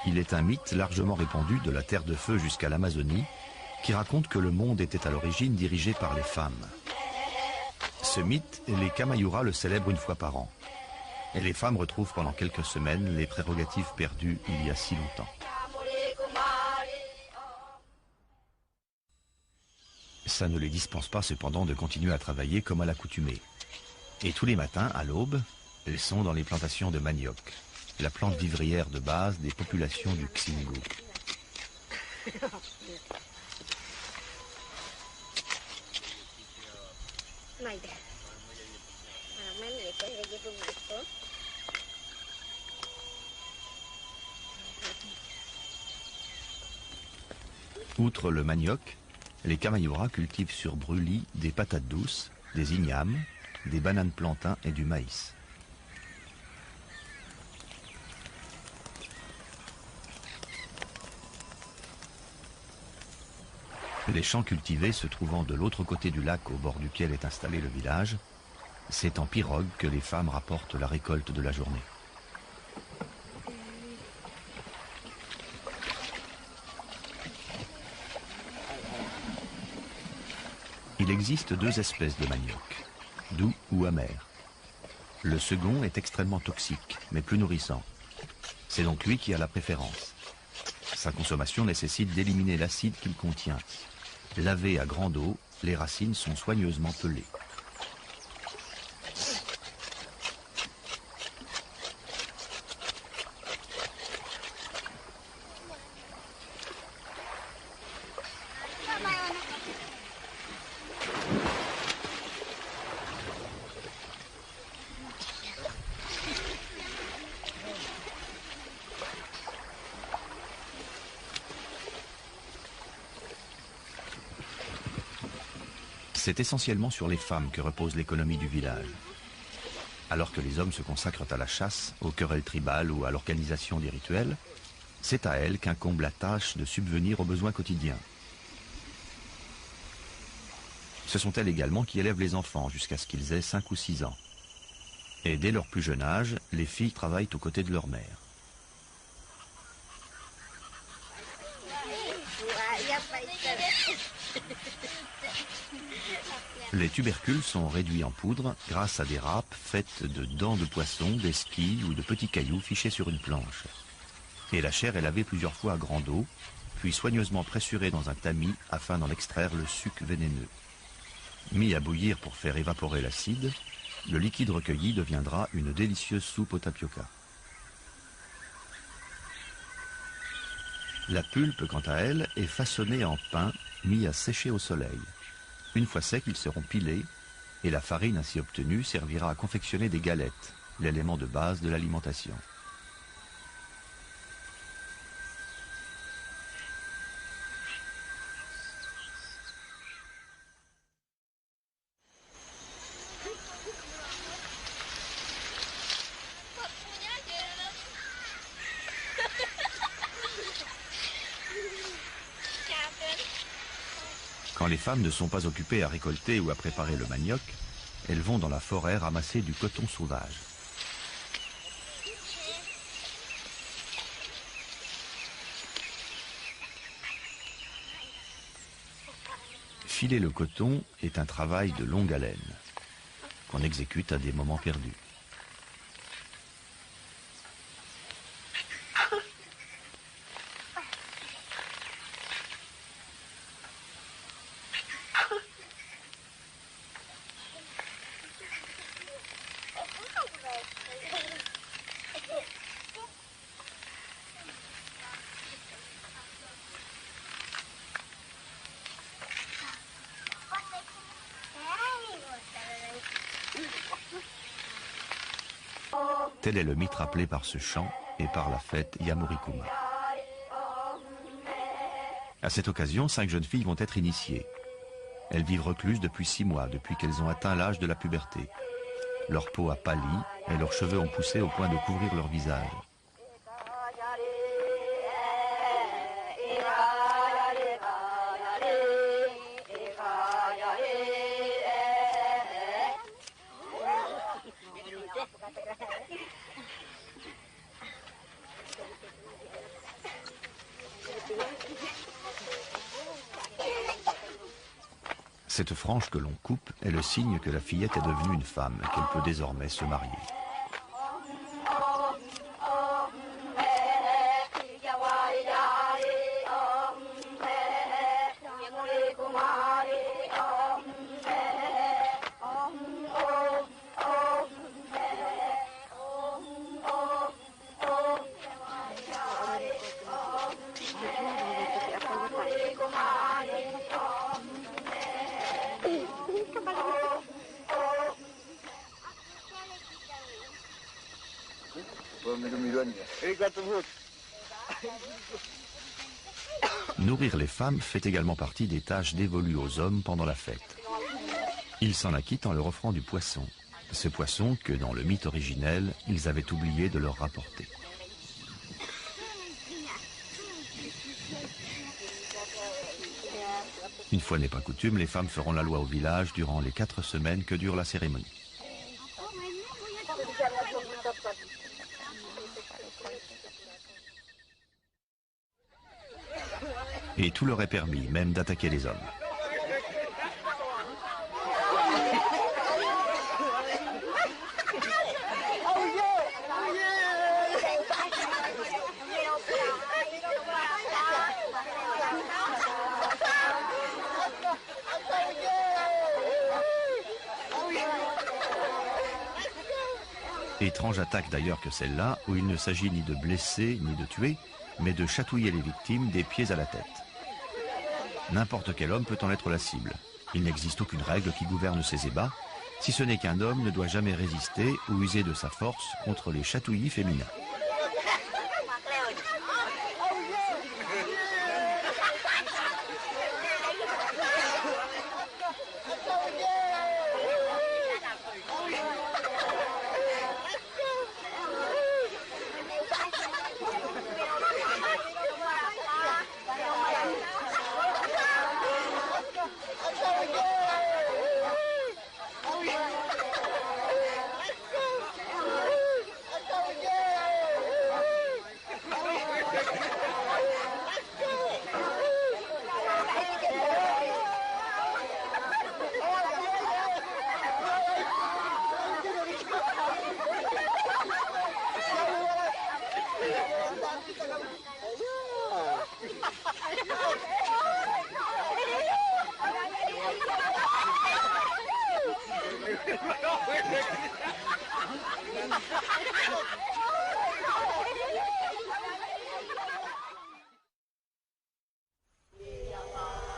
Il est un mythe largement répandu de la Terre de Feu jusqu'à l'Amazonie qui raconte que le monde était à l'origine dirigé par les femmes. Ce mythe, les Kamayura le célèbrent une fois par an. Et les femmes retrouvent pendant quelques semaines les prérogatives perdues il y a si longtemps. Ça ne les dispense pas cependant de continuer à travailler comme à l'accoutumée. Et tous les matins, à l'aube, elles sont dans les plantations de manioc, la plante vivrière de base des populations du Xingu. Outre le manioc, les Kamayura cultivent sur brûlis des patates douces, des ignames, des bananes plantains et du maïs. Les champs cultivés se trouvant de l'autre côté du lac au bord duquel est installé le village, c'est en pirogue que les femmes rapportent la récolte de la journée. Il existe deux espèces de manioc, doux ou amer. Le second est extrêmement toxique, mais plus nourrissant. C'est donc lui qui a la préférence. Sa consommation nécessite d'éliminer l'acide qu'il contient. Lavées à grande eau, les racines sont soigneusement pelées. C'est essentiellement sur les femmes que repose l'économie du village. Alors que les hommes se consacrent à la chasse, aux querelles tribales ou à l'organisation des rituels, c'est à elles qu'incombe la tâche de subvenir aux besoins quotidiens. Ce sont elles également qui élèvent les enfants jusqu'à ce qu'ils aient 5 ou 6 ans. Et dès leur plus jeune âge, les filles travaillent aux côtés de leur mère. Les tubercules sont réduits en poudre grâce à des râpes faites de dents de poisson, d'esquilles ou de petits cailloux fichés sur une planche. Et la chair est lavée plusieurs fois à grande eau, puis soigneusement pressurée dans un tamis afin d'en extraire le suc vénéneux. Mis à bouillir pour faire évaporer l'acide, le liquide recueilli deviendra une délicieuse soupe au tapioca. La pulpe, quant à elle, est façonnée en pain mis à sécher au soleil. Une fois secs, ils seront pilés et la farine ainsi obtenue servira à confectionner des galettes, l'élément de base de l'alimentation. Quand les femmes ne sont pas occupées à récolter ou à préparer le manioc, elles vont dans la forêt ramasser du coton sauvage. Filer le coton est un travail de longue haleine, qu'on exécute à des moments perdus. Tel est le mythe rappelé par ce chant et par la fête Yamurikuma. À cette occasion, 5 jeunes filles vont être initiées. Elles vivent recluses depuis 6 mois, depuis qu'elles ont atteint l'âge de la puberté. Leur peau a pâli et leurs cheveux ont poussé au point de couvrir leur visage. Cette frange que l'on coupe est le signe que la fillette est devenue une femme et qu'elle peut désormais se marier. Nourrir les femmes fait également partie des tâches dévolues aux hommes pendant la fête. Ils s'en acquittent en leur offrant du poisson. Ce poisson que, dans le mythe originel, ils avaient oublié de leur rapporter. Une fois n'est pas coutume, les femmes feront la loi au village durant les 4 semaines que dure la cérémonie. Et tout leur est permis, même d'attaquer les hommes. Étrange attaque d'ailleurs que celle-là, où il ne s'agit ni de blesser ni de tuer, mais de chatouiller les victimes des pieds à la tête. N'importe quel homme peut en être la cible. Il n'existe aucune règle qui gouverne ces ébats, si ce n'est qu'un homme ne doit jamais résister ou user de sa force contre les chatouillis féminins.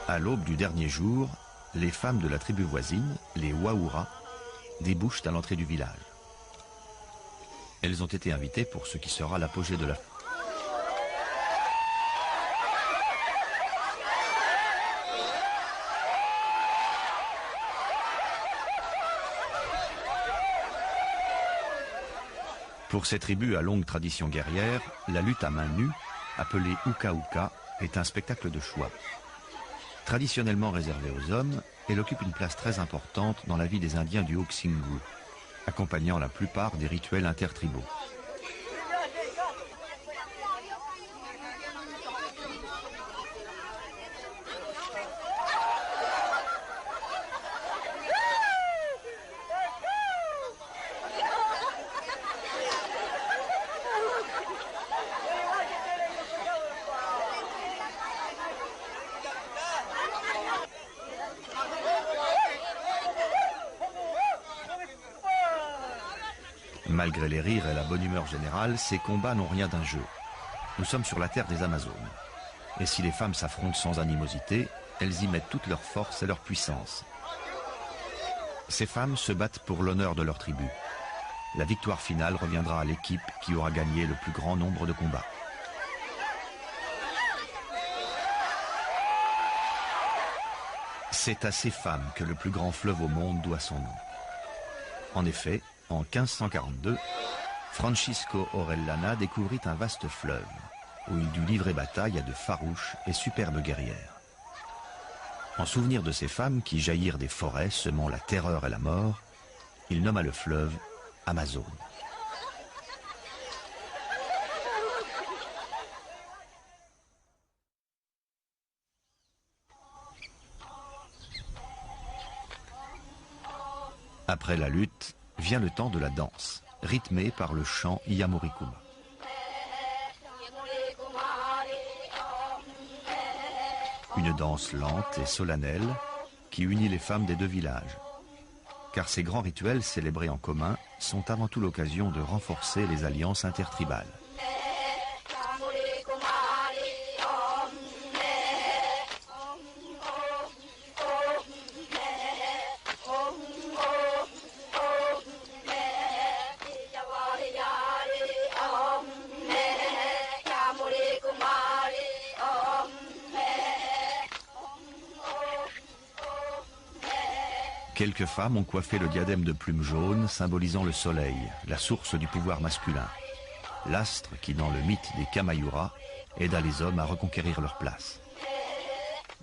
À l'aube du dernier jour, les femmes de la tribu voisine, les Waoura, débouchent à l'entrée du village. Elles ont été invitées pour ce qui sera l'apogée de la fête. Pour ces tribus à longue tradition guerrière, la lutte à main nue, appelée uka-uka, est un spectacle de choix. Traditionnellement réservée aux hommes, elle occupe une place très importante dans la vie des Indiens du Haut-Xingu, accompagnant la plupart des rituels intertribaux. Malgré les rires et la bonne humeur générale, ces combats n'ont rien d'un jeu. Nous sommes sur la terre des Amazones. Et si les femmes s'affrontent sans animosité, elles y mettent toute leur force et leur puissance. Ces femmes se battent pour l'honneur de leur tribu. La victoire finale reviendra à l'équipe qui aura gagné le plus grand nombre de combats. C'est à ces femmes que le plus grand fleuve au monde doit son nom. En effet, en 1542, Francisco Orellana découvrit un vaste fleuve, où il dut livrer bataille à de farouches et superbes guerrières. En souvenir de ces femmes qui jaillirent des forêts semant la terreur et la mort, il nomma le fleuve Amazone. Après la lutte, vient le temps de la danse, rythmée par le chant Iyamurikuma. Une danse lente et solennelle qui unit les femmes des deux villages. Car ces grands rituels célébrés en commun sont avant tout l'occasion de renforcer les alliances intertribales. Quelques femmes ont coiffé le diadème de plumes jaunes symbolisant le soleil, la source du pouvoir masculin. L'astre qui, dans le mythe des Kamayura, aida les hommes à reconquérir leur place.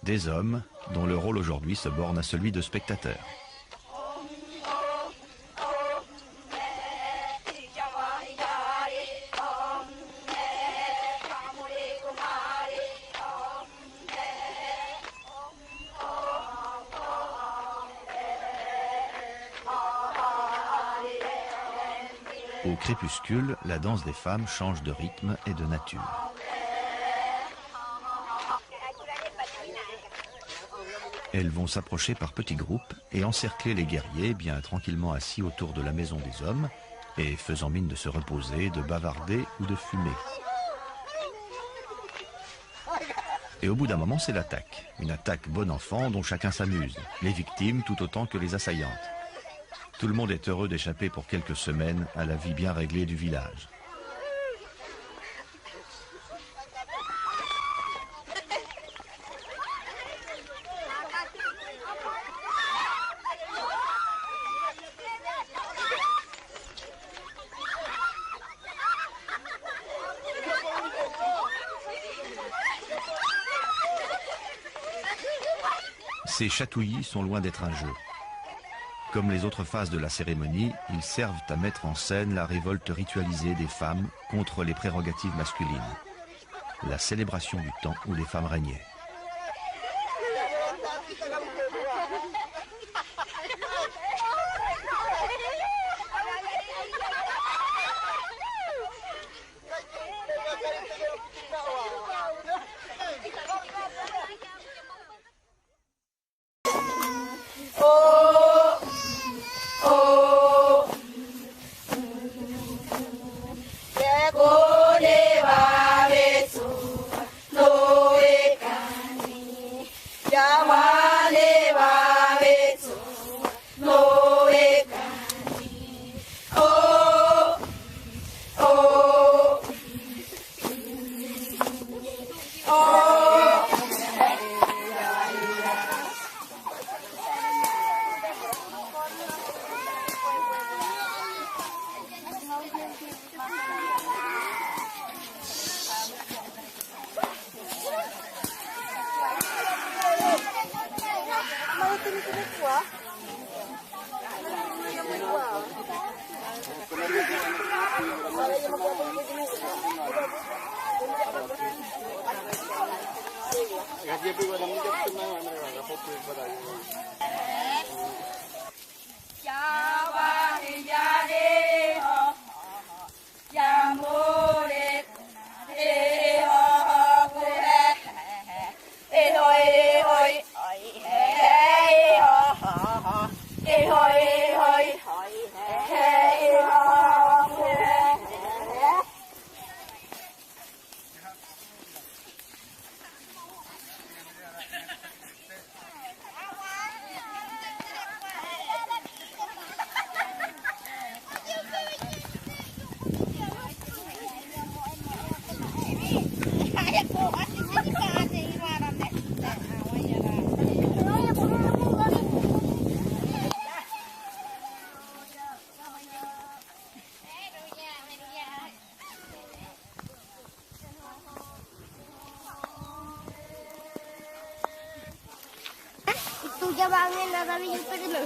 Des hommes dont le rôle aujourd'hui se borne à celui de spectateurs. Au crépuscule, la danse des femmes change de rythme et de nature. Elles vont s'approcher par petits groupes et encercler les guerriers bien tranquillement assis autour de la maison des hommes et faisant mine de se reposer, de bavarder ou de fumer. Et au bout d'un moment, c'est l'attaque. Une attaque bon enfant dont chacun s'amuse, les victimes tout autant que les assaillantes. Tout le monde est heureux d'échapper pour quelques semaines à la vie bien réglée du village. Ces chatouillis sont loin d'être un jeu. Comme les autres phases de la cérémonie, ils servent à mettre en scène la révolte ritualisée des femmes contre les prérogatives masculines. La célébration du temps où les femmes régnaient. Jabangin na kami yung pwede.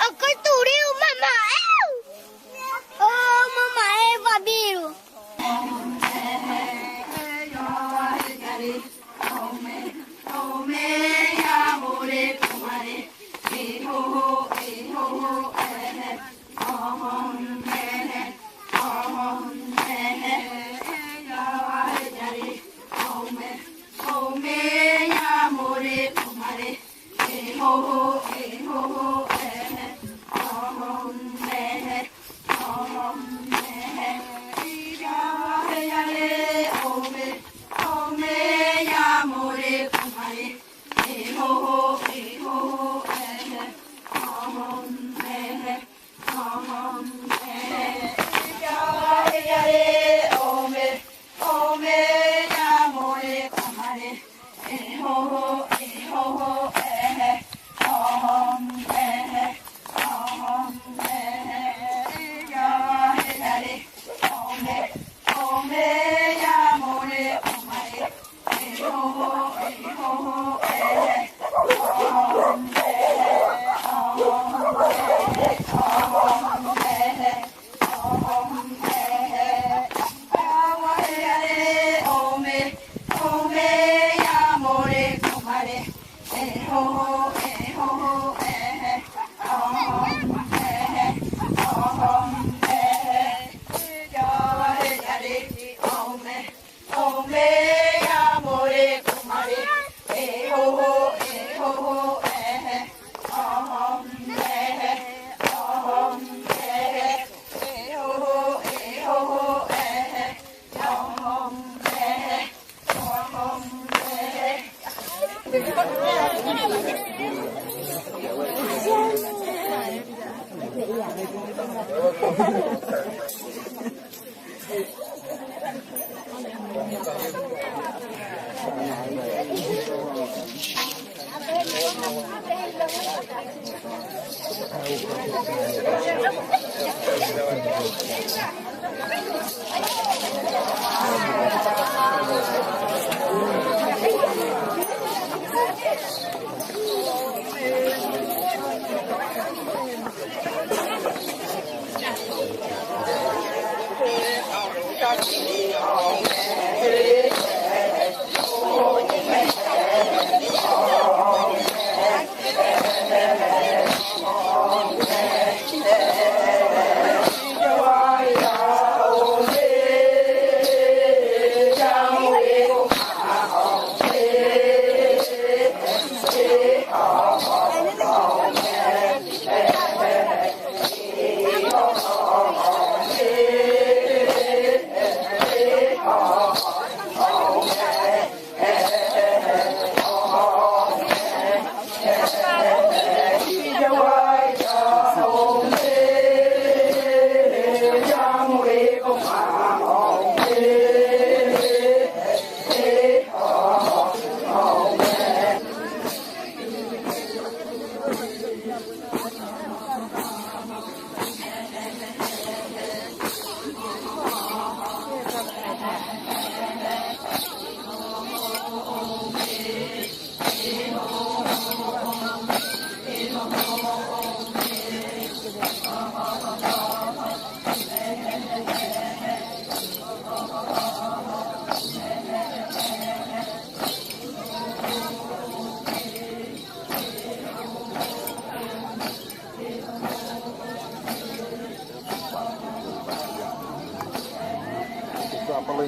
Ako'y turiw, mama! Oh, mama, babiru.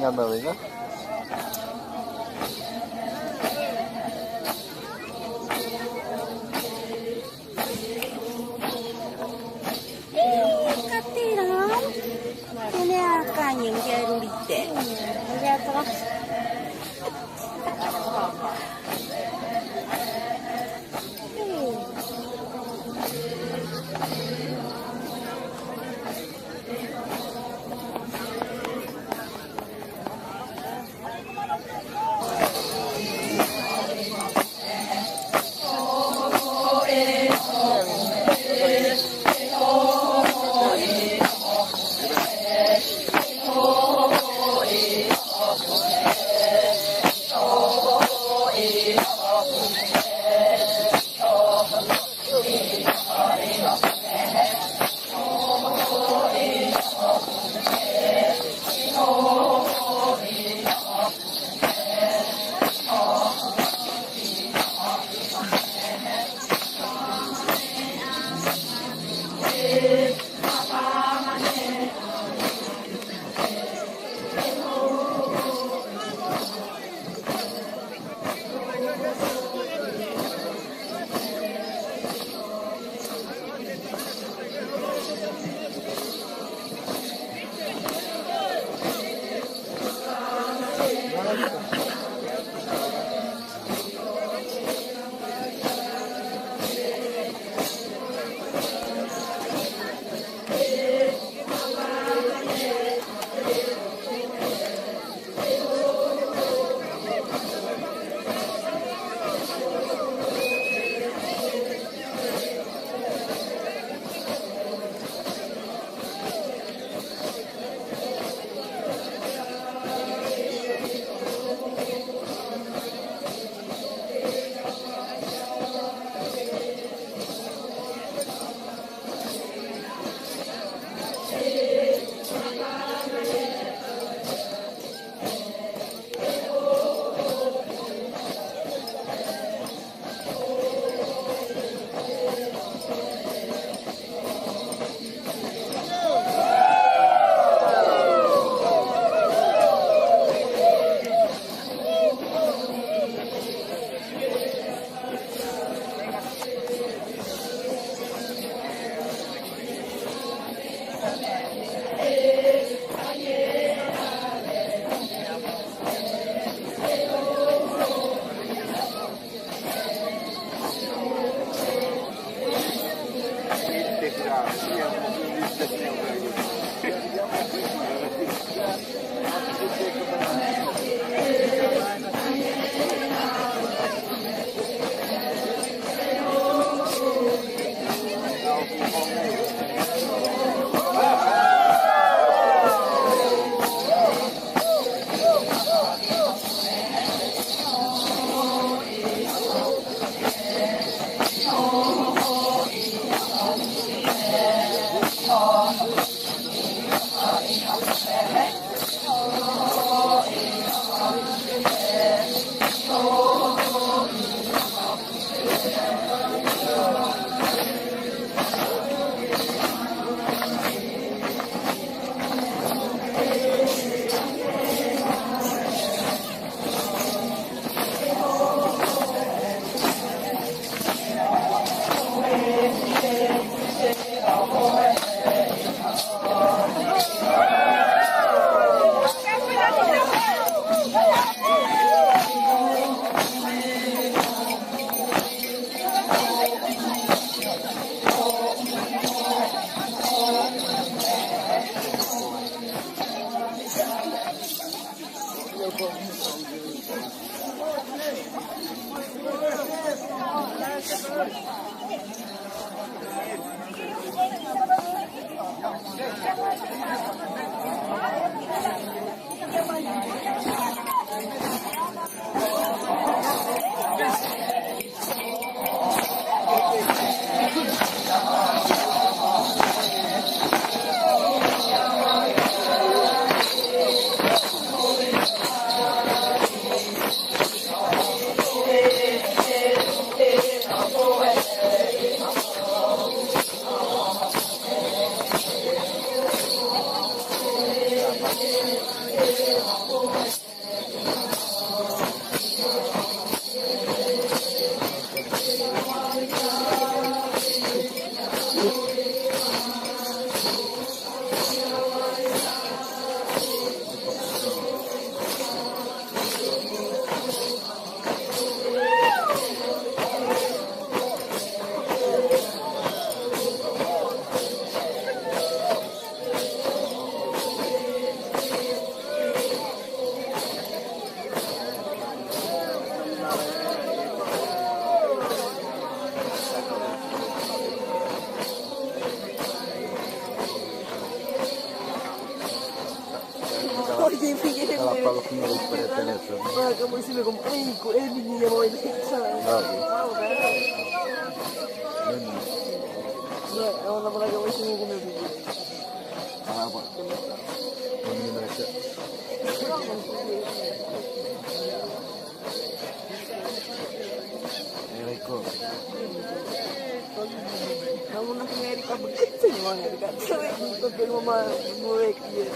Amerika. Katiram. Ini akan yang jadi lite. Lihat terus. Kalau punya pada telepon. Kamu sih como ini ya mau ini. No, una para que voy sin ningún video. Ah, apa? Ini mereka. Eriko. Kamu nak Amerika begitu ni mana dekat. Untuk film mama muek dia.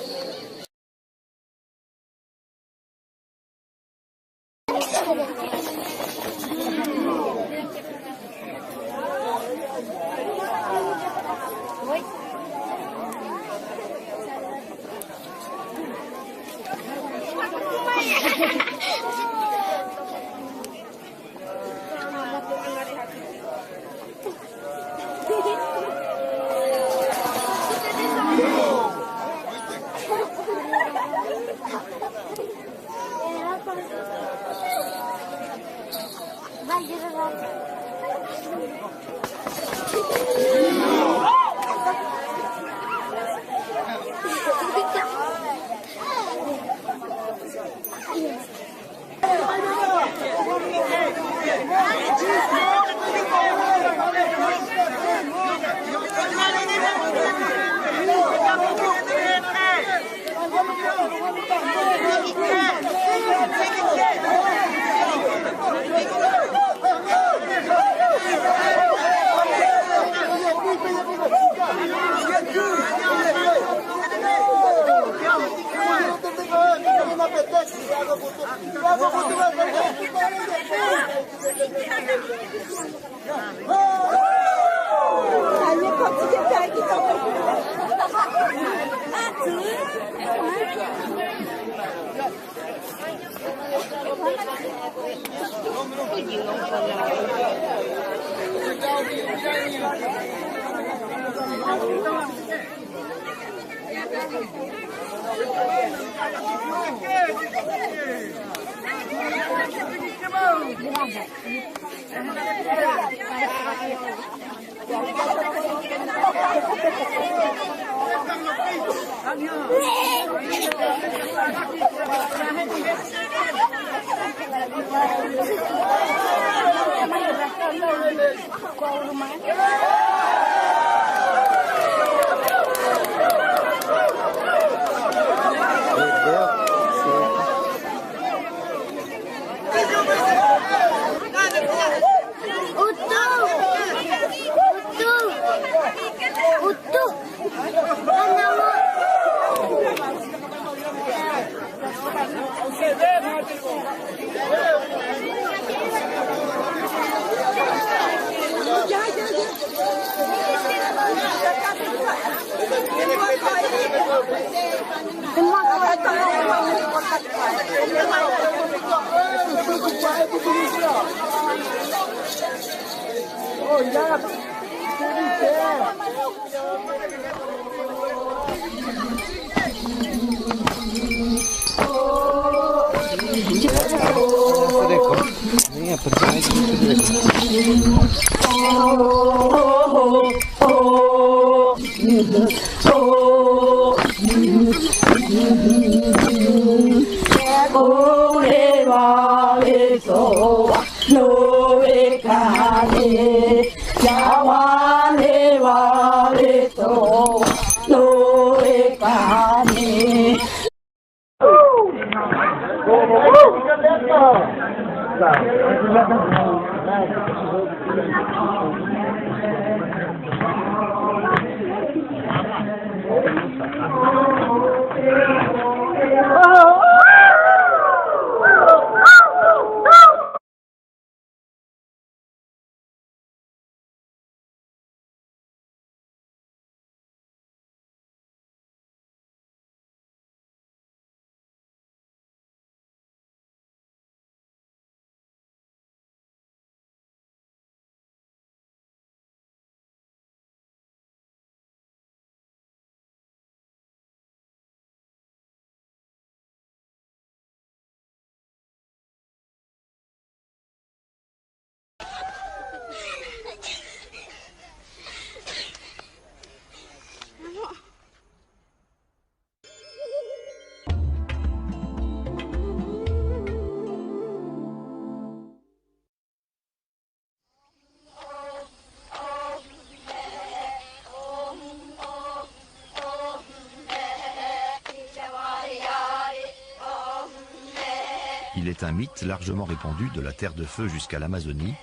Il est un mythe largement répandu de la Terre de Feu jusqu'à l'Amazonie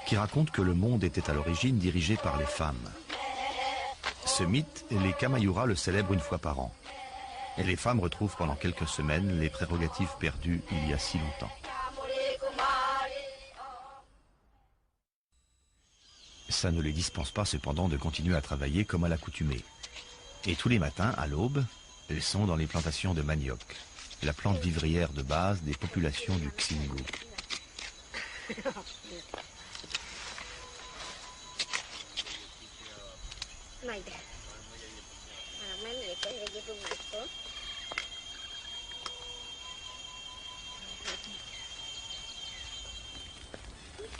qui raconte que le monde était à l'origine dirigé par les femmes. Ce mythe, les Kamayura le célèbrent une fois par an. Et les femmes retrouvent pendant quelques semaines les prérogatives perdues il y a si longtemps. Ça ne les dispense pas cependant de continuer à travailler comme à l'accoutumée. Et tous les matins, à l'aube, elles sont dans les plantations de manioc. la plante vivrière de base des populations du Xingu.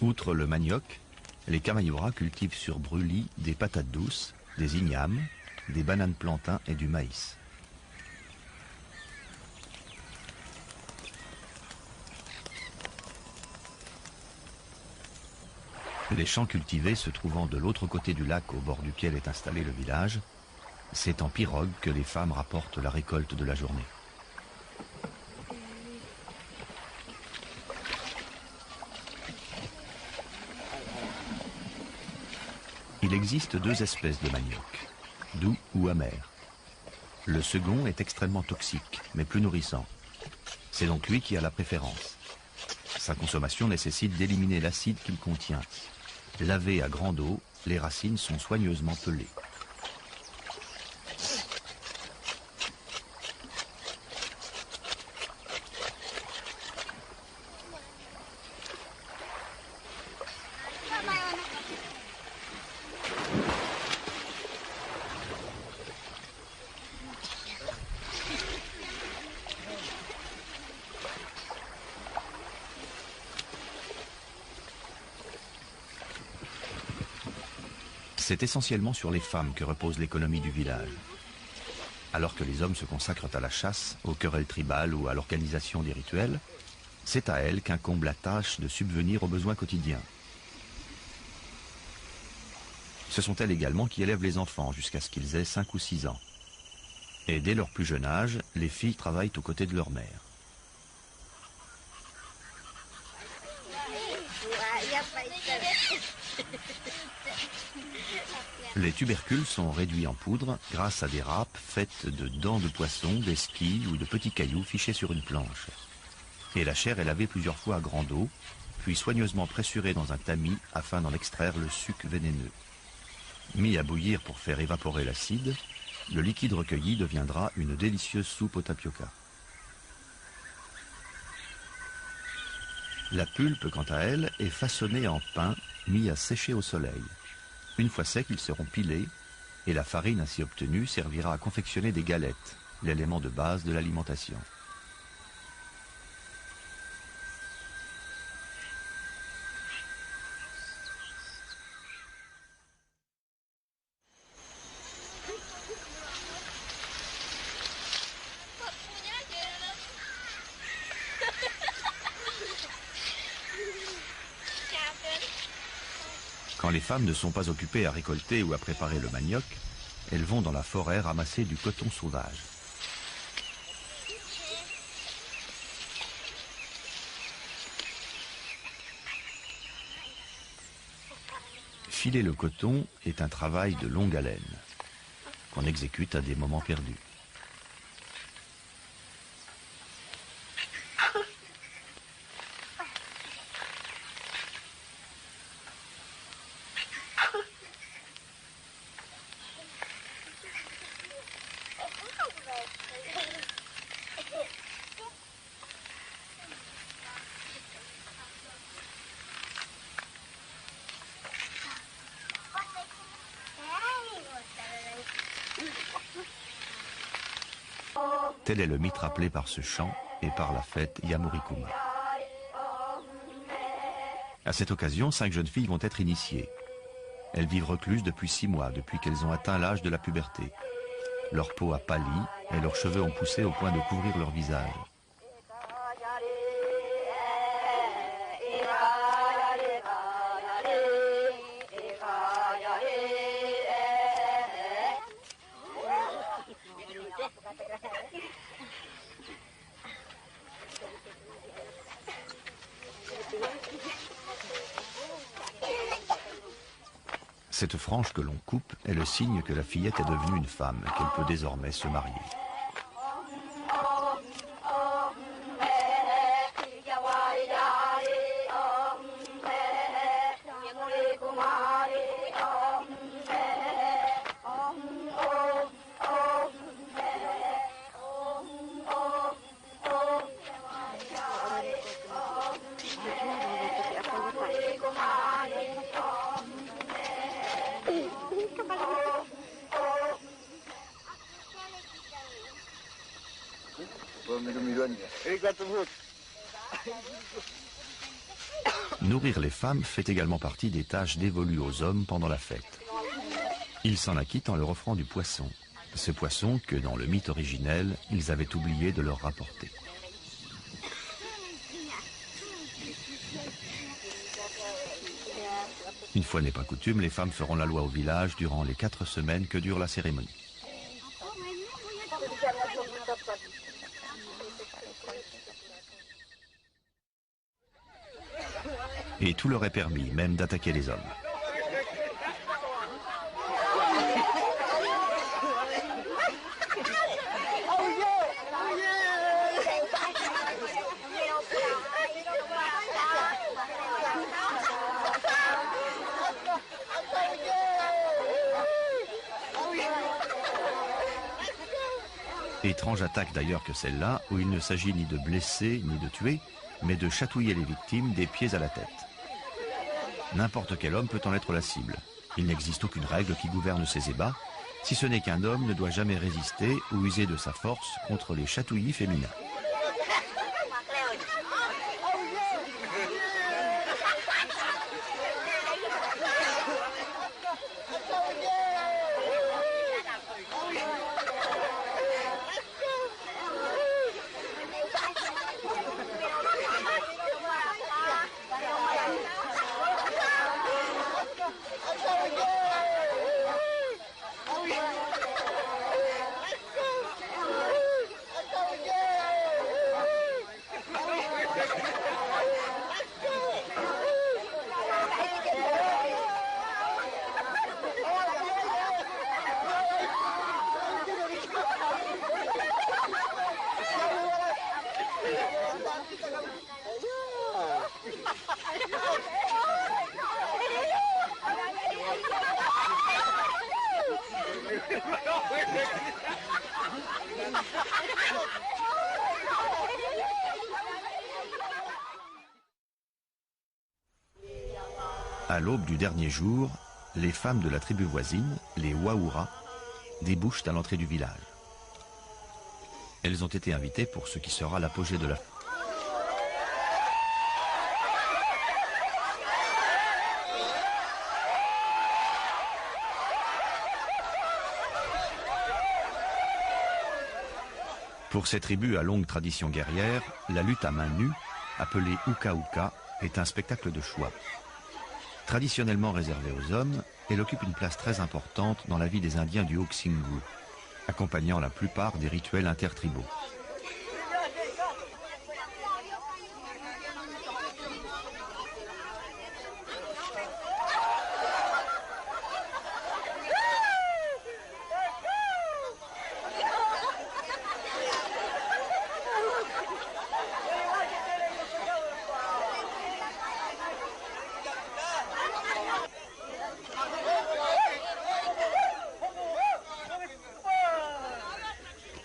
Outre le manioc, les Kamayura cultivent sur brûlis des patates douces, des ignames, des bananes plantains et du maïs. Les champs cultivés se trouvant de l'autre côté du lac au bord duquel est installé le village, c'est en pirogue que les femmes rapportent la récolte de la journée. Il existe deux espèces de manioc, doux ou amer. Le second est extrêmement toxique, mais plus nourrissant. C'est donc lui qui a la préférence. Sa consommation nécessite d'éliminer l'acide qu'il contient. Lavées à grande eau, les racines sont soigneusement pelées. C'est essentiellement sur les femmes que repose l'économie du village. Alors que les hommes se consacrent à la chasse, aux querelles tribales ou à l'organisation des rituels, c'est à elles qu'incombe la tâche de subvenir aux besoins quotidiens. Ce sont elles également qui élèvent les enfants jusqu'à ce qu'ils aient 5 ou 6 ans. Et dès leur plus jeune âge, les filles travaillent aux côtés de leur mère. Les tubercules sont réduits en poudre grâce à des râpes faites de dents de poisson, d'esquilles ou de petits cailloux fichés sur une planche. Et la chair est lavée plusieurs fois à grande eau, puis soigneusement pressurée dans un tamis afin d'en extraire le suc vénéneux. Mis à bouillir pour faire évaporer l'acide, le liquide recueilli deviendra une délicieuse soupe au tapioca. La pulpe, quant à elle, est façonnée en pain mis à sécher au soleil. Une fois secs, ils seront pilés et la farine ainsi obtenue servira à confectionner des galettes, l'élément de base de l'alimentation. Quand les femmes ne sont pas occupées à récolter ou à préparer le manioc, elles vont dans la forêt ramasser du coton sauvage. Filer le coton est un travail de longue haleine, qu'on exécute à des moments perdus. Tel est le mythe rappelé par ce chant et par la fête Yamurikuma. À cette occasion, 5 jeunes filles vont être initiées. Elles vivent recluses depuis 6 mois, depuis qu'elles ont atteint l'âge de la puberté. Leur peau a pâli et leurs cheveux ont poussé au point de couvrir leur visage. Cette frange que l'on coupe est le signe que la fillette est devenue une femme et qu'elle peut désormais se marier. Nourrir les femmes fait également partie des tâches dévolues aux hommes pendant la fête. Ils s'en acquittent en leur offrant du poisson. Ce poisson que, dans le mythe originel, ils avaient oublié de leur rapporter. Une fois n'est pas coutume, les femmes feront la loi au village durant les 4 semaines que dure la cérémonie. Et tout leur est permis, même d'attaquer les hommes. Étrange attaque d'ailleurs que celle-là, où il ne s'agit ni de blesser ni de tuer, mais de chatouiller les victimes des pieds à la tête. N'importe quel homme peut en être la cible. Il n'existe aucune règle qui gouverne ces ébats, si ce n'est qu'un homme ne doit jamais résister ou user de sa force contre les chatouillis féminins. À l'aube du dernier jour, les femmes de la tribu voisine, les Waoura, débouchent à l'entrée du village. Elles ont été invitées pour ce qui sera l'apogée de la fête. Pour ces tribus à longue tradition guerrière, la lutte à main nue, appelée Uka-Uka, est un spectacle de choix. Traditionnellement réservée aux hommes, elle occupe une place très importante dans la vie des Indiens du Haut-Xingu, accompagnant la plupart des rituels intertribaux.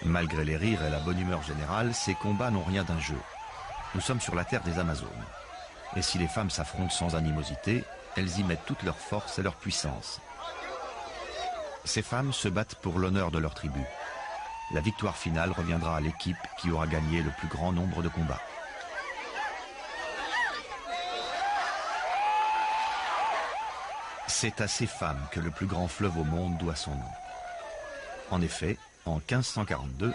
Malgré les rires et la bonne humeur générale, ces combats n'ont rien d'un jeu. Nous sommes sur la terre des Amazones. Et si les femmes s'affrontent sans animosité, elles y mettent toute leur force et leur puissance. Ces femmes se battent pour l'honneur de leur tribu. La victoire finale reviendra à l'équipe qui aura gagné le plus grand nombre de combats. C'est à ces femmes que le plus grand fleuve au monde doit son nom. En effet, en 1542,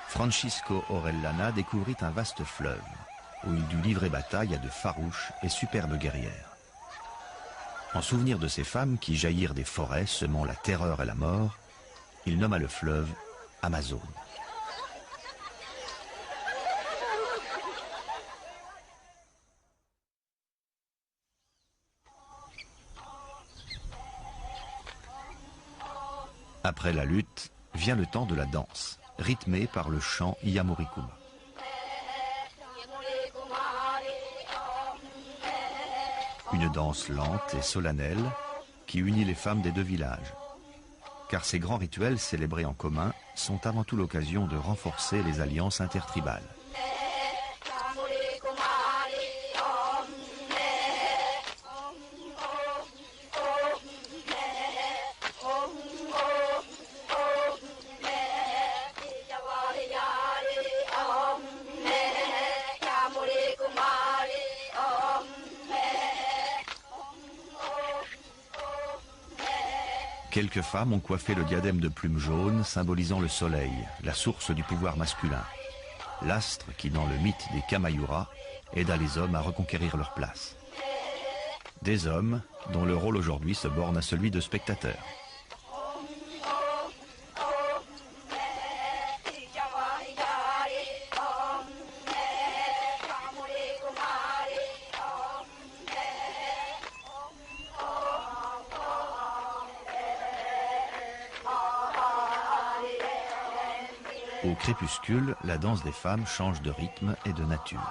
Francisco Orellana découvrit un vaste fleuve, où il dut livrer bataille à de farouches et superbes guerrières. En souvenir de ces femmes qui jaillirent des forêts semant la terreur et la mort, il nomma le fleuve Amazone. Après la lutte, vient le temps de la danse, rythmée par le chant Iyamurikuma. Une danse lente et solennelle qui unit les femmes des deux villages. Car ces grands rituels célébrés en commun sont avant tout l'occasion de renforcer les alliances intertribales. Quelques femmes ont coiffé le diadème de plumes jaunes symbolisant le soleil, la source du pouvoir masculin. L'astre qui, dans le mythe des Kamayura, aida les hommes à reconquérir leur place. Des hommes dont le rôle aujourd'hui se borne à celui de spectateurs. Au crépuscule, la danse des femmes change de rythme et de nature.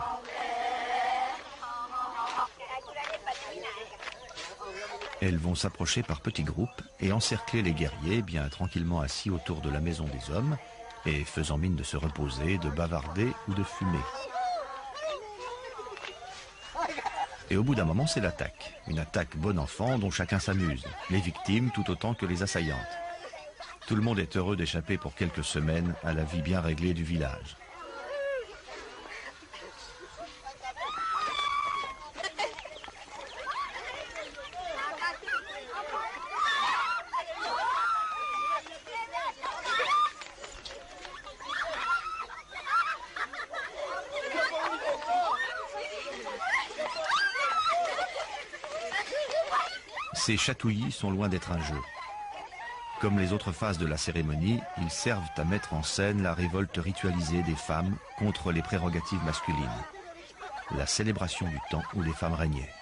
Elles vont s'approcher par petits groupes et encercler les guerriers bien tranquillement assis autour de la maison des hommes et faisant mine de se reposer, de bavarder ou de fumer. Et au bout d'un moment, c'est l'attaque. Une attaque bon enfant dont chacun s'amuse, les victimes tout autant que les assaillantes. Tout le monde est heureux d'échapper pour quelques semaines à la vie bien réglée du village. Ces chatouillis sont loin d'être un jeu. Comme les autres phases de la cérémonie, ils servent à mettre en scène la révolte ritualisée des femmes contre les prérogatives masculines. La célébration du temps où les femmes régnaient.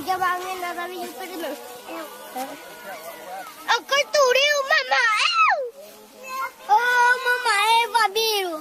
Jabangin na kami yung pwede. Ako turiw, mama! Oh, mama, babiru.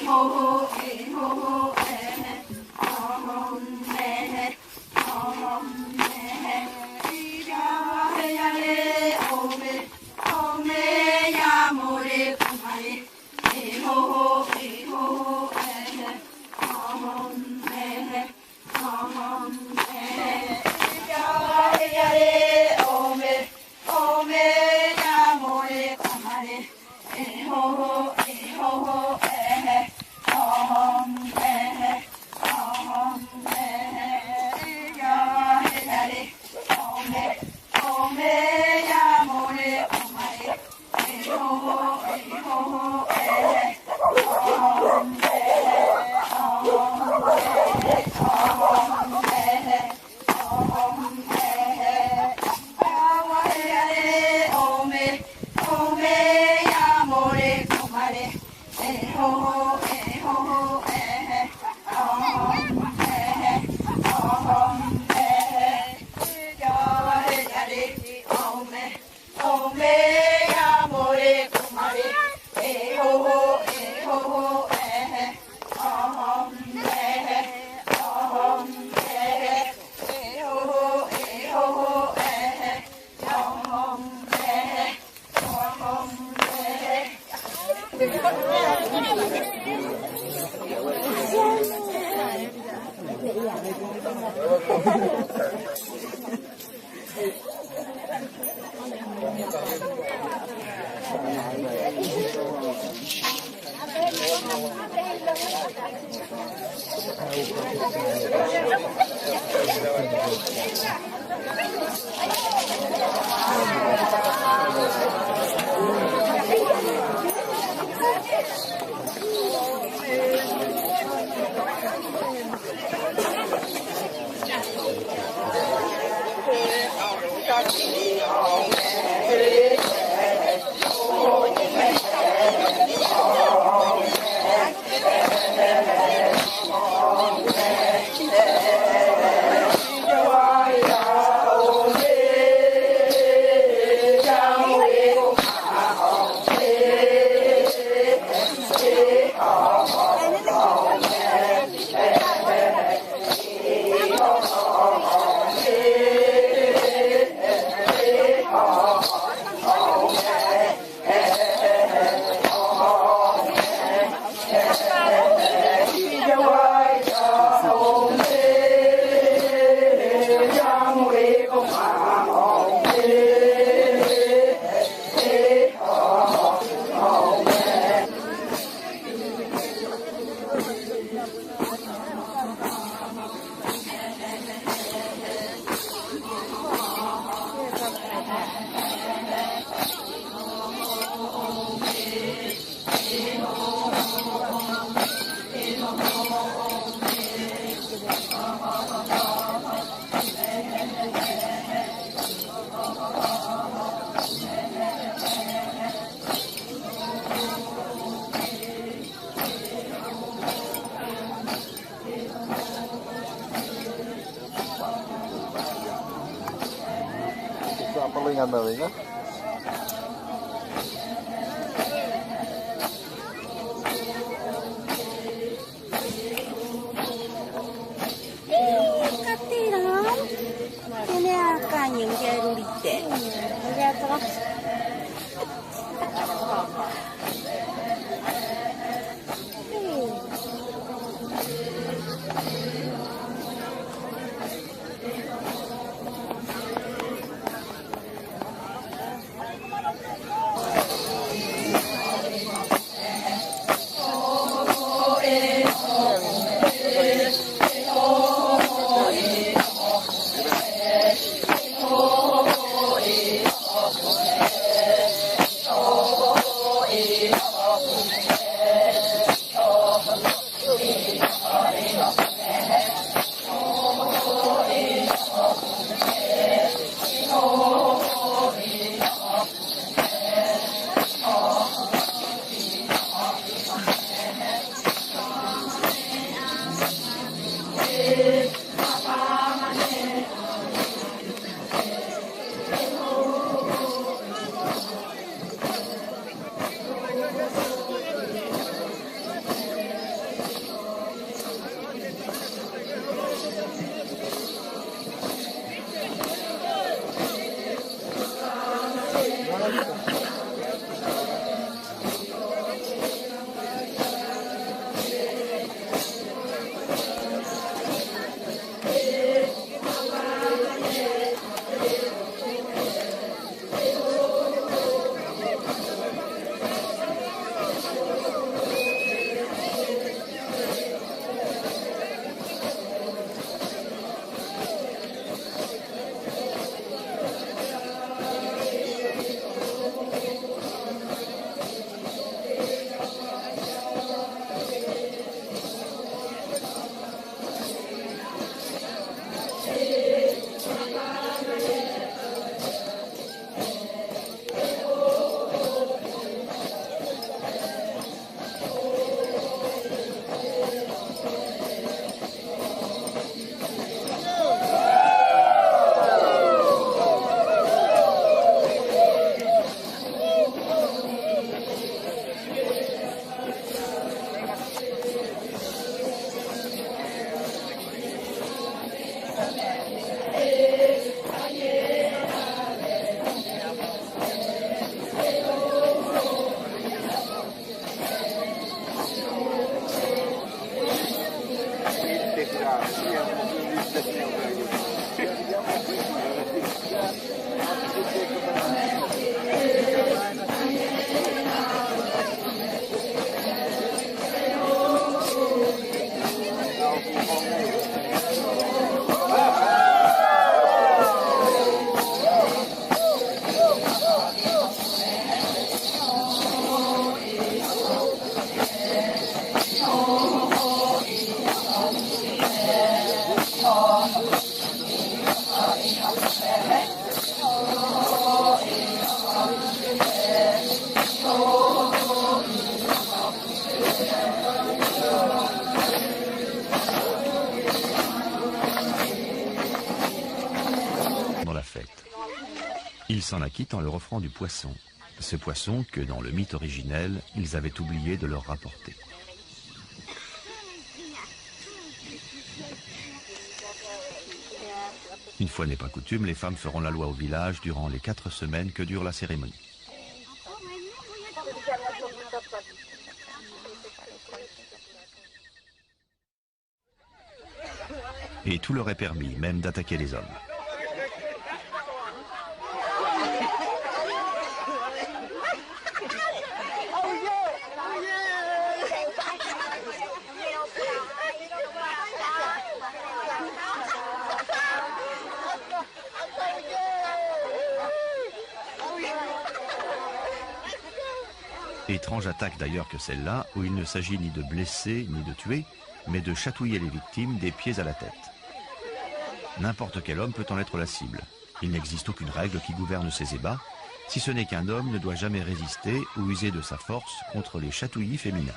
Ho ho, ho ho, ho ho, Palingan-palingan. Katiran. Ini akan yang dia rulite. Dia terus. Ils s'en acquittent en leur offrant du poisson. Ce poisson que, dans le mythe originel, ils avaient oublié de leur rapporter. Une fois n'est pas coutume, les femmes feront la loi au village durant les 4 semaines que dure la cérémonie. Et tout leur est permis, même d'attaquer les hommes. Étrange attaque d'ailleurs que celle-là, où il ne s'agit ni de blesser ni de tuer, mais de chatouiller les victimes des pieds à la tête. N'importe quel homme peut en être la cible. Il n'existe aucune règle qui gouverne ces ébats, si ce n'est qu'un homme ne doit jamais résister ou user de sa force contre les chatouillis féminins.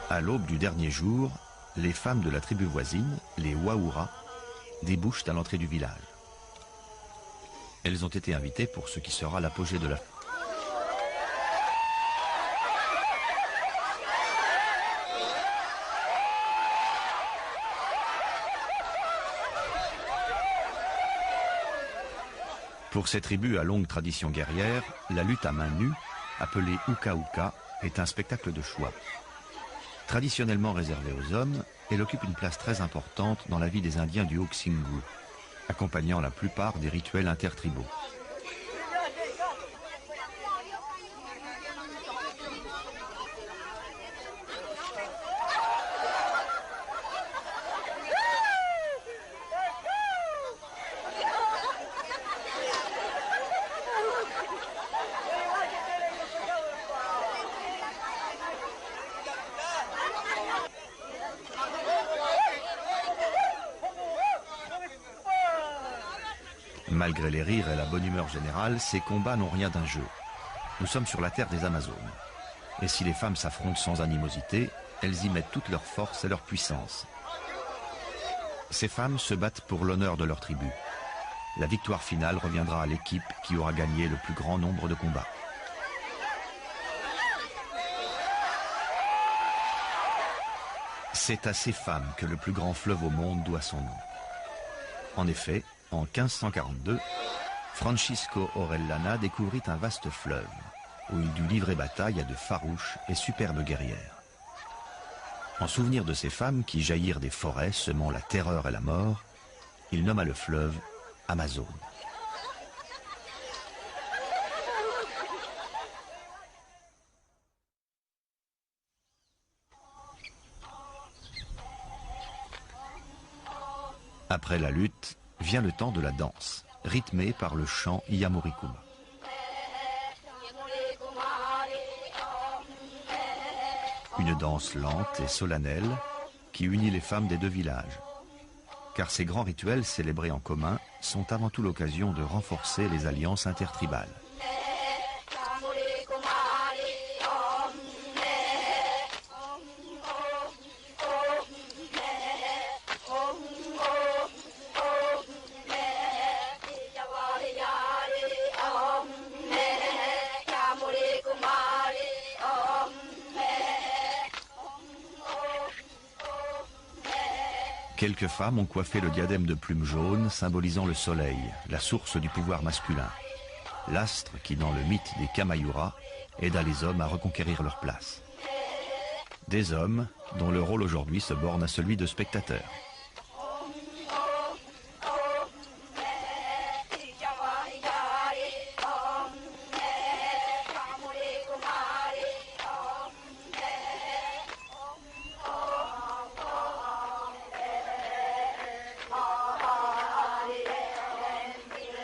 À l'aube du dernier jour, les femmes de la tribu voisine, les Waoura, débouchent à l'entrée du village. Elles ont été invitées pour ce qui sera l'apogée de la fête. Pour ces tribus à longue tradition guerrière, la lutte à main nue, appelée Uka-Uka, est un spectacle de choix. Traditionnellement réservée aux hommes, elle occupe une place très importante dans la vie des Indiens du Haut-Xingu, accompagnant la plupart des rituels intertribaux. Malgré les rires et la bonne humeur générale, ces combats n'ont rien d'un jeu. Nous sommes sur la terre des Amazones. Et si les femmes s'affrontent sans animosité, elles y mettent toute leur force et leur puissance. Ces femmes se battent pour l'honneur de leur tribu. La victoire finale reviendra à l'équipe qui aura gagné le plus grand nombre de combats. C'est à ces femmes que le plus grand fleuve au monde doit son nom. En effet, en 1542, Francisco Orellana découvrit un vaste fleuve, où il dut livrer bataille à de farouches et superbes guerrières. En souvenir de ces femmes qui jaillirent des forêts semant la terreur et la mort, il nomma le fleuve Amazone. Après la lutte, vient le temps de la danse, rythmée par le chant Yamurikuma. Une danse lente et solennelle qui unit les femmes des deux villages. Car ces grands rituels célébrés en commun sont avant tout l'occasion de renforcer les alliances intertribales. Quelques femmes ont coiffé le diadème de plumes jaunes symbolisant le soleil, la source du pouvoir masculin. L'astre qui, dans le mythe des Kamayura, aida les hommes à reconquérir leur place. Des hommes dont le rôle aujourd'hui se borne à celui de spectateurs.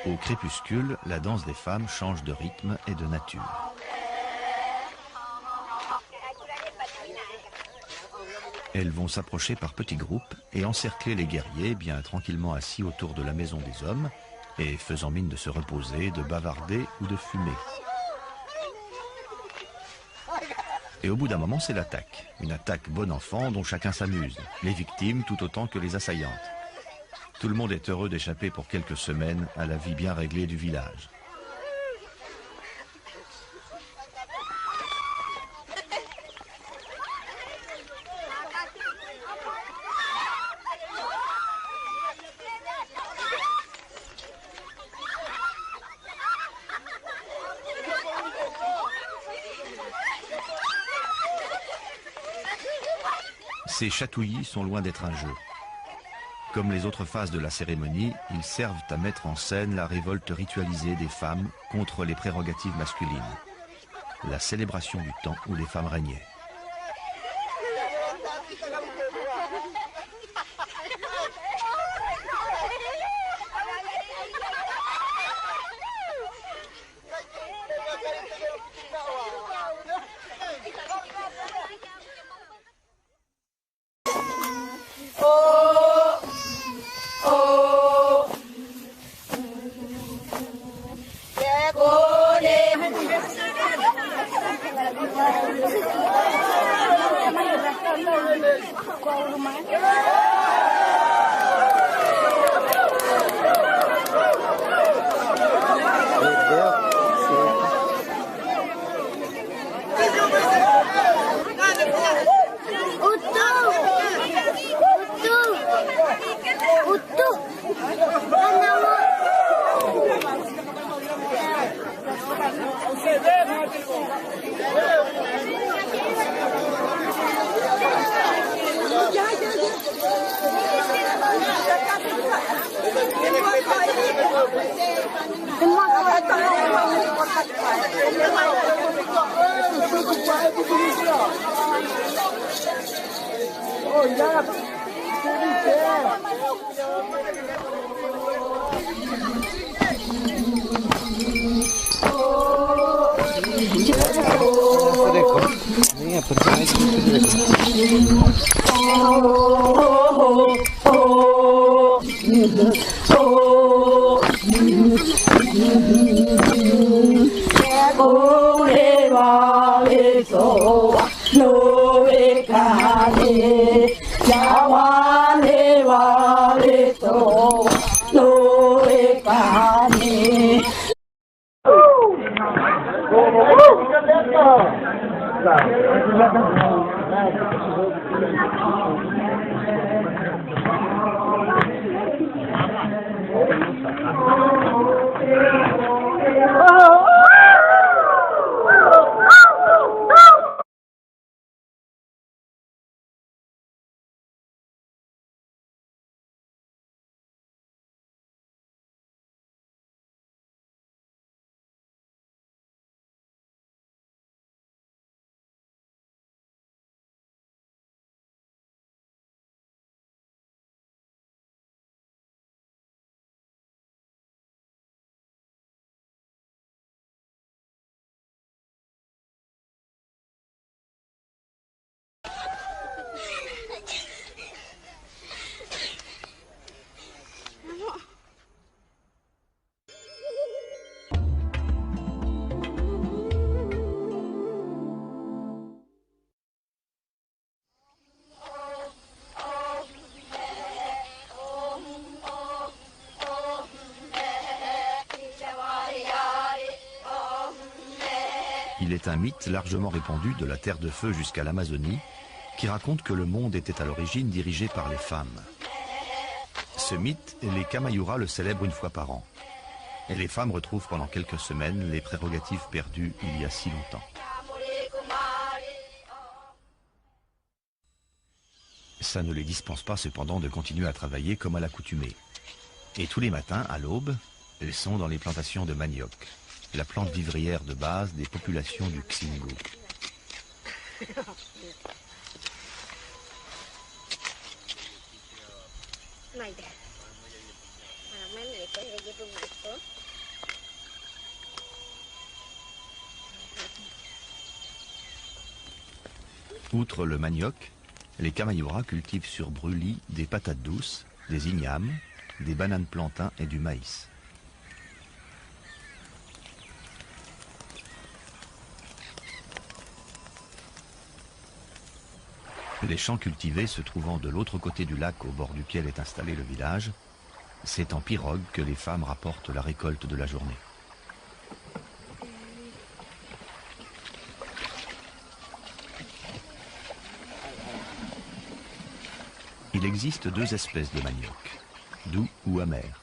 Au crépuscule, la danse des femmes change de rythme et de nature. Elles vont s'approcher par petits groupes et encercler les guerriers bien tranquillement assis autour de la maison des hommes et faisant mine de se reposer, de bavarder ou de fumer. Et au bout d'un moment, c'est l'attaque. Une attaque bon enfant dont chacun s'amuse, les victimes tout autant que les assaillantes. Tout le monde est heureux d'échapper pour quelques semaines à la vie bien réglée du village. Ces chatouillis sont loin d'être un jeu. Comme les autres phases de la cérémonie, ils servent à mettre en scène la révolte ritualisée des femmes contre les prérogatives masculines. La célébration du temps où les femmes régnaient. Il est un mythe largement répandu de la Terre de Feu jusqu'à l'Amazonie qui raconte que le monde était à l'origine dirigé par les femmes. Ce mythe, les Kamayura le célèbrent une fois par an. Et les femmes retrouvent pendant quelques semaines les prérogatives perdues il y a si longtemps. Ça ne les dispense pas cependant de continuer à travailler comme à l'accoutumée. Et tous les matins, à l'aube, elles sont dans les plantations de manioc, la plante vivrière de base des populations du Xingu. Outre le manioc, les Kamayura cultivent sur brûlis des patates douces, des ignames, des bananes plantains et du maïs. Les champs cultivés se trouvant de l'autre côté du lac au bord duquel est installé le village, c'est en pirogue que les femmes rapportent la récolte de la journée. Il existe deux espèces de manioc, doux ou amer.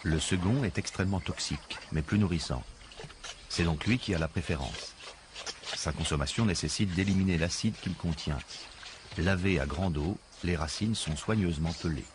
Le second est extrêmement toxique, mais plus nourrissant. C'est donc lui qui a la préférence. Sa consommation nécessite d'éliminer l'acide qu'il contient. Lavées à grande eau, les racines sont soigneusement pelées.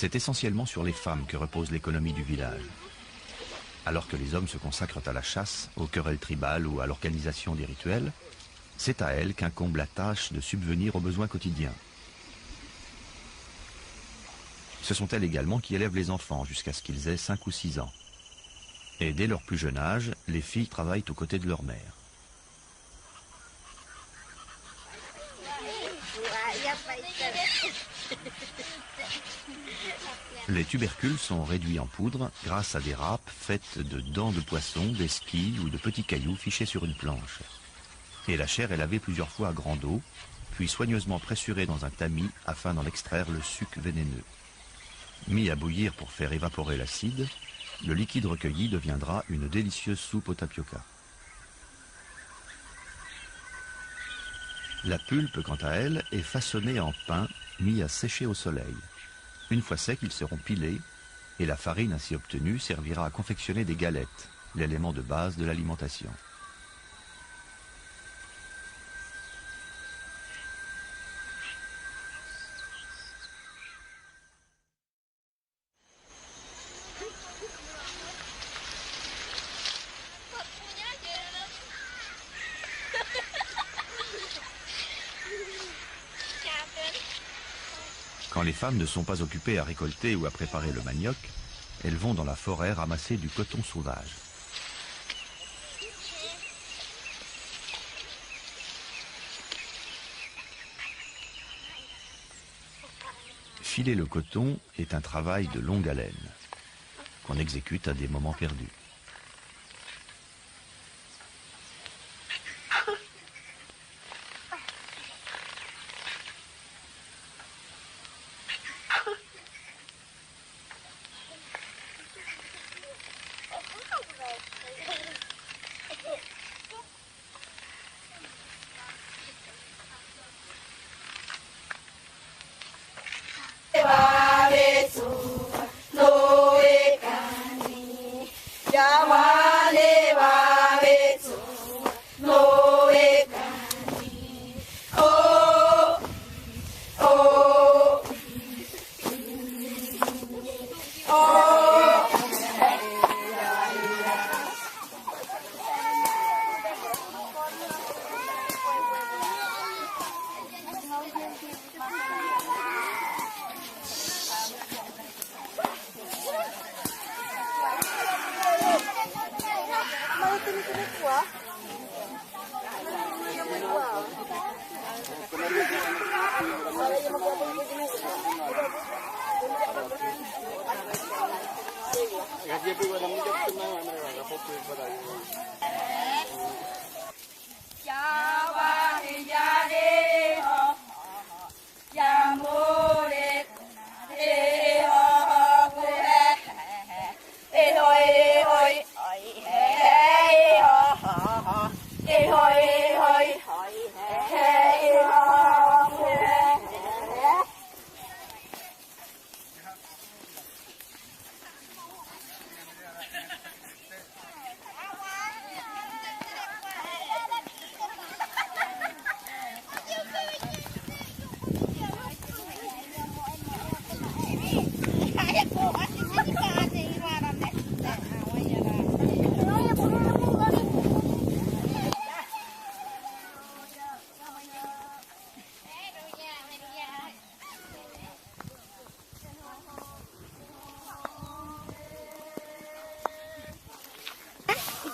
C'est essentiellement sur les femmes que repose l'économie du village. Alors que les hommes se consacrent à la chasse, aux querelles tribales ou à l'organisation des rituels, c'est à elles qu'incombe la tâche de subvenir aux besoins quotidiens. Ce sont elles également qui élèvent les enfants jusqu'à ce qu'ils aient 5 ou 6 ans. Et dès leur plus jeune âge, les filles travaillent aux côtés de leur mère. Les tubercules sont réduits en poudre grâce à des râpes faites de dents de poisson, d'esquilles ou de petits cailloux fichés sur une planche. Et la chair est lavée plusieurs fois à grande eau, puis soigneusement pressurée dans un tamis afin d'en extraire le suc vénéneux. Mis à bouillir pour faire évaporer l'acide, le liquide recueilli deviendra une délicieuse soupe au tapioca. La pulpe, quant à elle, est façonnée en pain mis à sécher au soleil. Une fois secs, ils seront pilés et la farine ainsi obtenue servira à confectionner des galettes, l'élément de base de l'alimentation. Quand les femmes ne sont pas occupées à récolter ou à préparer le manioc, elles vont dans la forêt ramasser du coton sauvage. Filer le coton est un travail de longue haleine, qu'on exécute à des moments perdus.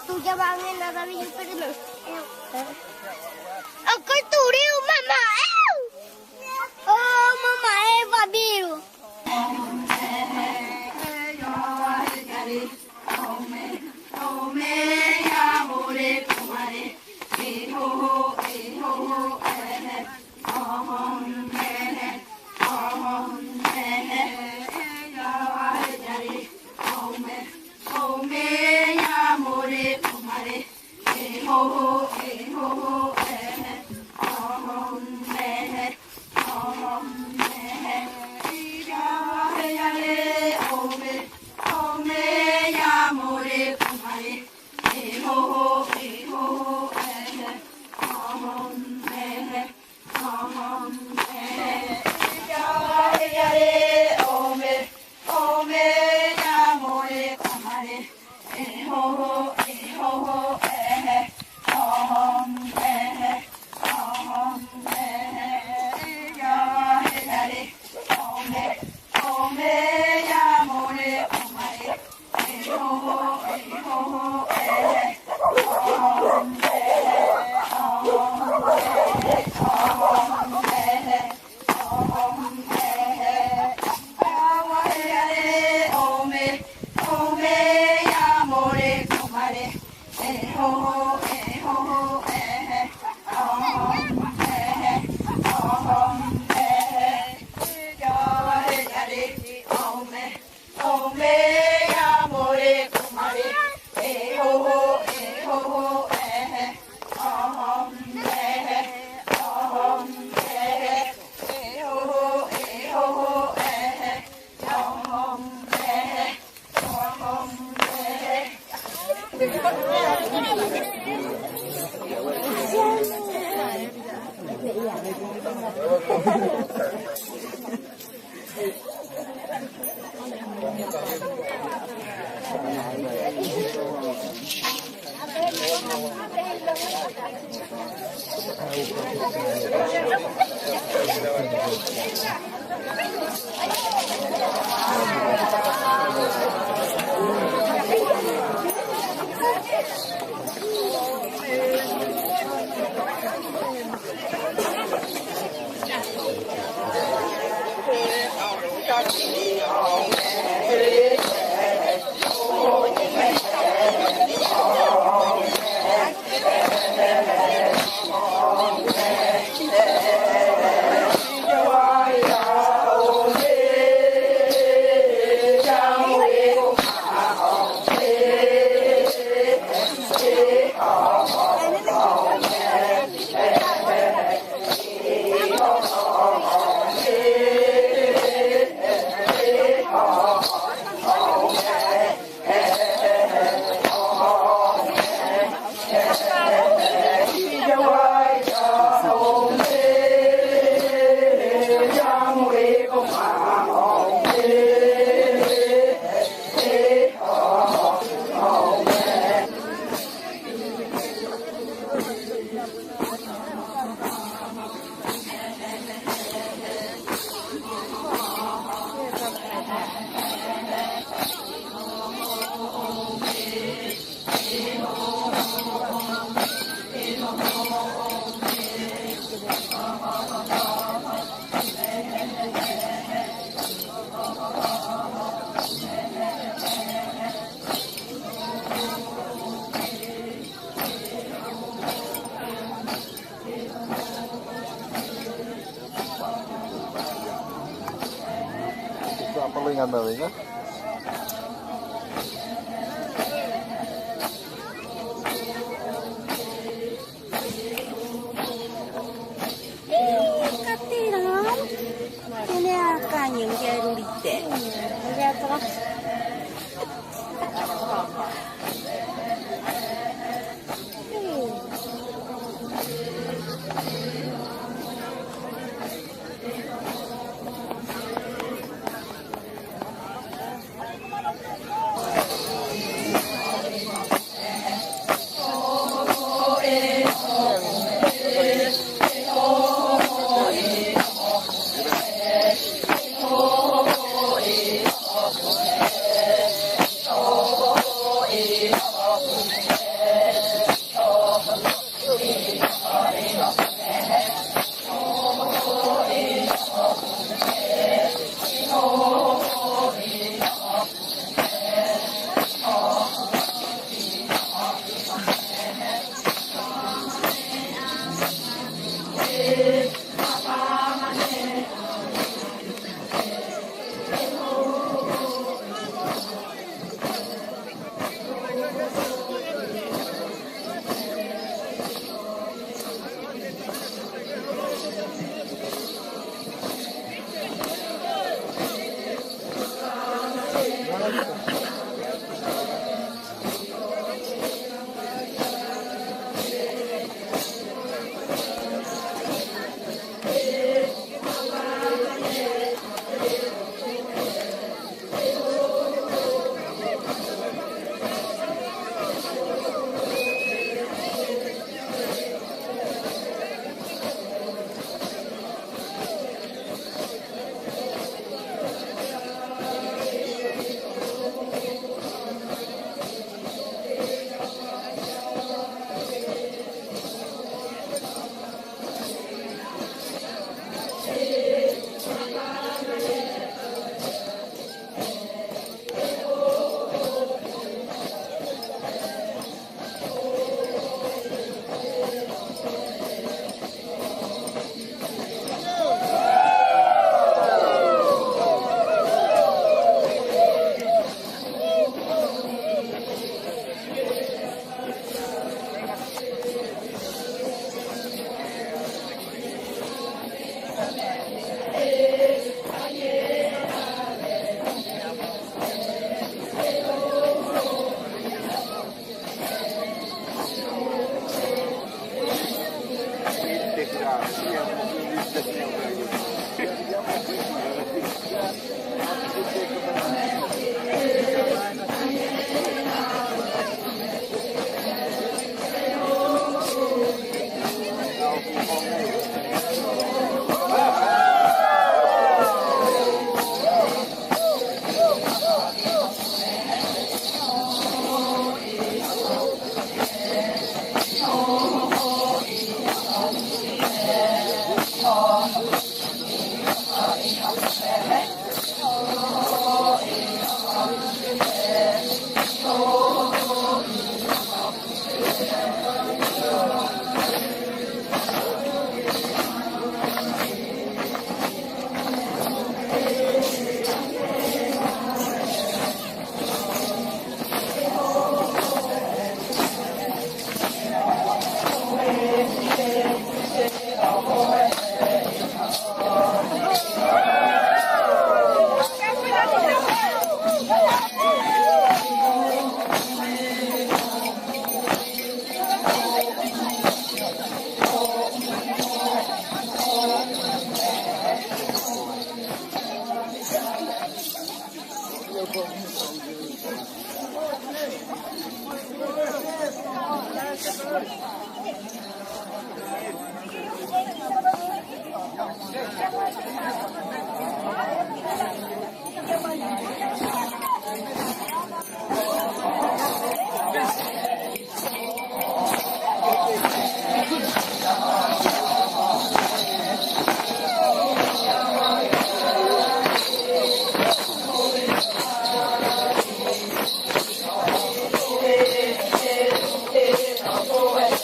Tú ya vas a nada de yo, pero no. Ako turiu, mama. Oh, mama, babiru. Tak perlu ingat balik kan? Katiran. Ini akan yang jadi deh. Lihat terus. Boy.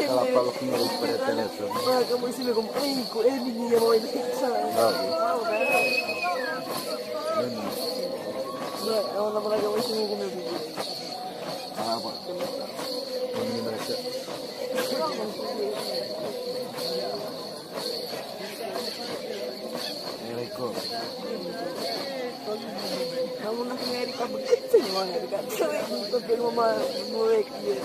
Ela fala com ele por telefone. Ah, kamu sila kung ay ko binigyan mo ito sa. Sabe? Ako na pala kamu sila kung binigyan. Apa? Ini mereka. Eriko. Kamu nak ngeri ka begitu ni mana dekat. Saya itu film mama muek dia.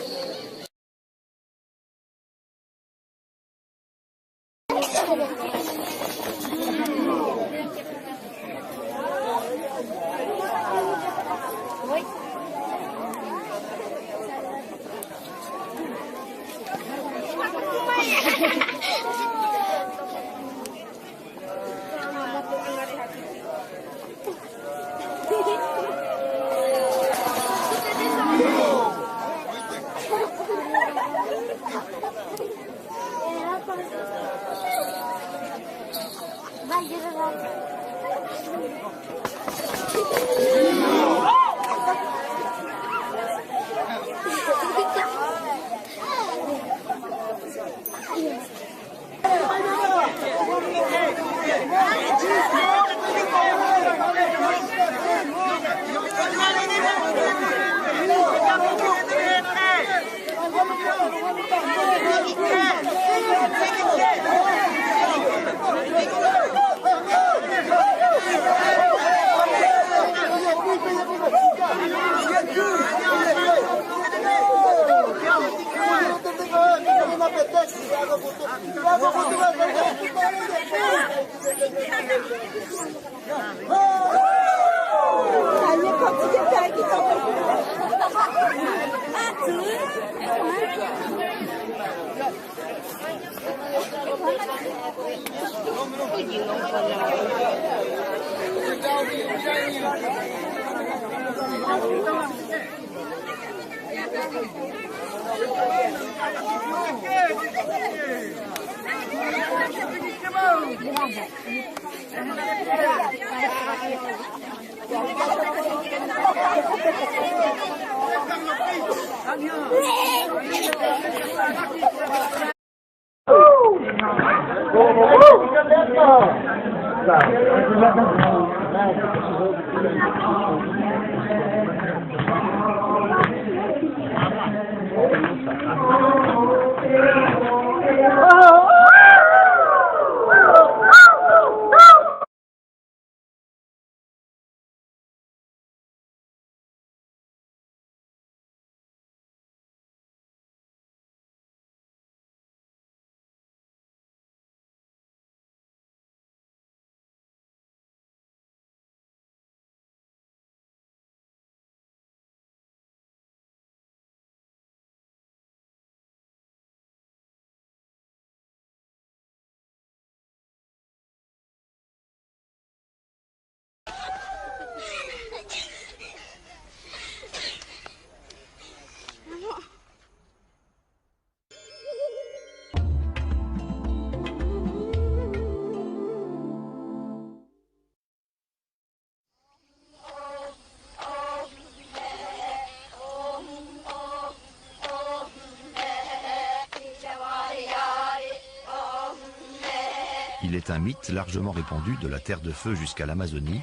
Il est un mythe largement répandu de la Terre de Feu jusqu'à l'Amazonie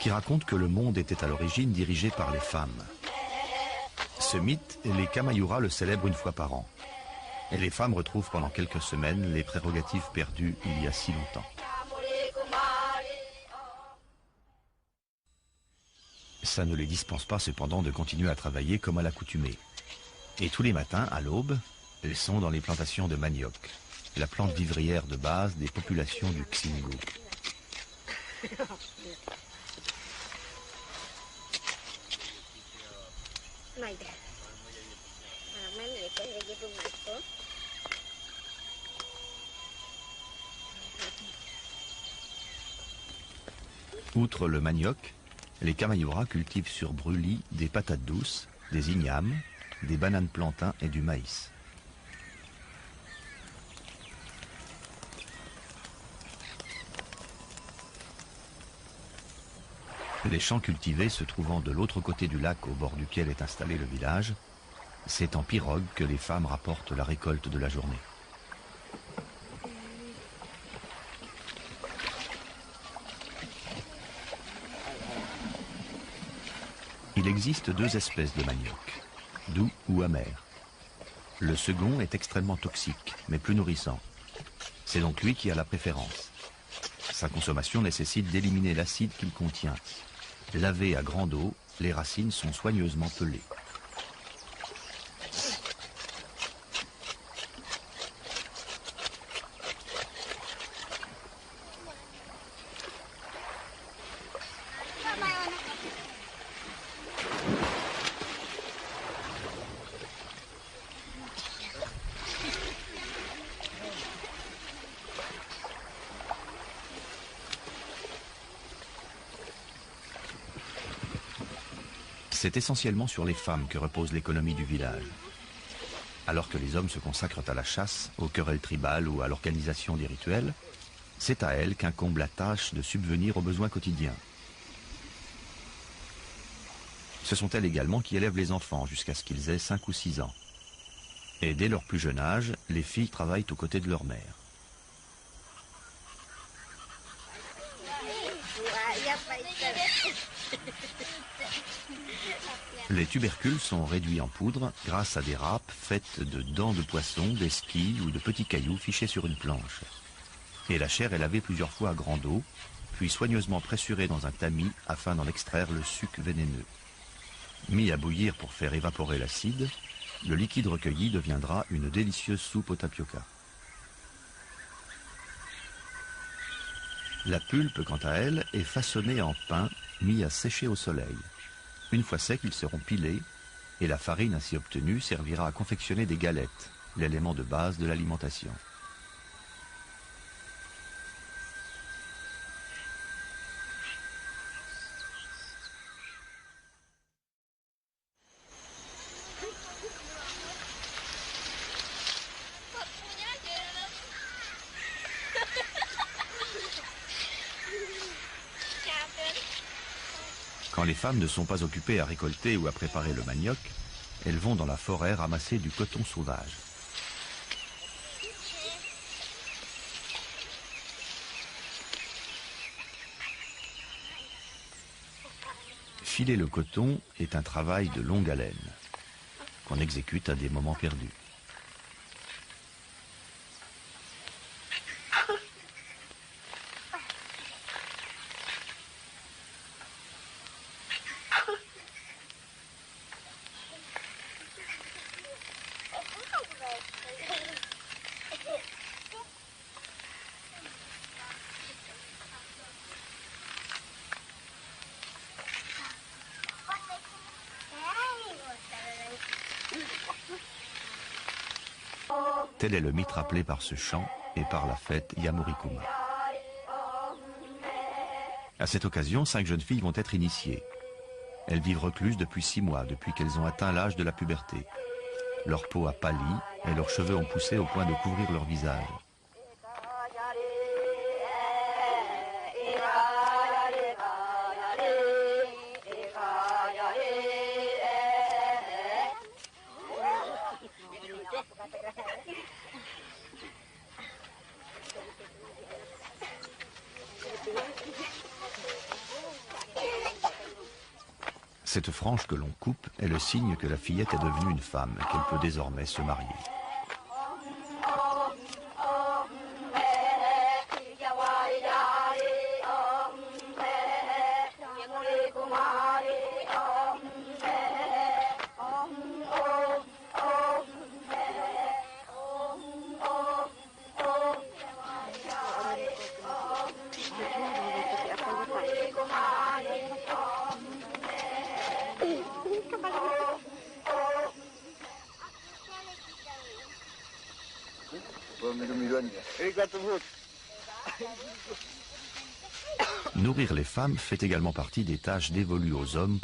qui raconte que le monde était à l'origine dirigé par les femmes. Ce mythe, les Kamayura le célèbrent une fois par an. Et les femmes retrouvent pendant quelques semaines les prérogatives perdues il y a si longtemps. Ça ne les dispense pas cependant de continuer à travailler comme à l'accoutumée. Et tous les matins, à l'aube, Elles sont dans les plantations de manioc, la plante vivrière de base des populations du Xingu. Outre le manioc, les Kamayura cultivent sur brûlis des patates douces, des ignames, des bananes plantains et du maïs. Les champs cultivés se trouvant de l'autre côté du lac au bord duquel est installé le village, c'est en pirogue que les femmes rapportent la récolte de la journée. Il existe deux espèces de manioc, doux ou amer. Le second est extrêmement toxique, mais plus nourrissant. C'est donc lui qui a la préférence. Sa consommation nécessite d'éliminer l'acide qu'il contient. Lavées à grande eau, les racines sont soigneusement pelées. C'est essentiellement sur les femmes que repose l'économie du village. Alors que les hommes se consacrent à la chasse, aux querelles tribales ou à l'organisation des rituels, c'est à elles qu'incombe la tâche de subvenir aux besoins quotidiens. Ce sont elles également qui élèvent les enfants jusqu'à ce qu'ils aient 5 ou 6 ans. Et dès leur plus jeune âge, les filles travaillent aux côtés de leur mère. Les tubercules sont réduits en poudre grâce à des râpes faites de dents de poisson, d'esquilles ou de petits cailloux fichés sur une planche. Et la chair est lavée plusieurs fois à grande eau, puis soigneusement pressurée dans un tamis afin d'en extraire le suc vénéneux. Mis à bouillir pour faire évaporer l'acide, le liquide recueilli deviendra une délicieuse soupe au tapioca. La pulpe, quant à elle, est façonnée en pain mis à sécher au soleil. Une fois secs, ils seront pilés et la farine ainsi obtenue servira à confectionner des galettes, l'élément de base de l'alimentation. Quand les femmes ne sont pas occupées à récolter ou à préparer le manioc, elles vont dans la forêt ramasser du coton sauvage. Filer le coton est un travail de longue haleine, qu'on exécute à des moments perdus. Tel est le mythe rappelé par ce chant et par la fête Yamurikuma. À cette occasion, 5 jeunes filles vont être initiées. Elles vivent recluses depuis 6 mois, depuis qu'elles ont atteint l'âge de la puberté. Leur peau a pâli et leurs cheveux ont poussé au point de couvrir leur visage. Cette frange que l'on coupe est le signe que la fillette est devenue une femme et qu'elle peut désormais se marier. Nourrir les femmes fait également partie des tâches dévolues aux hommes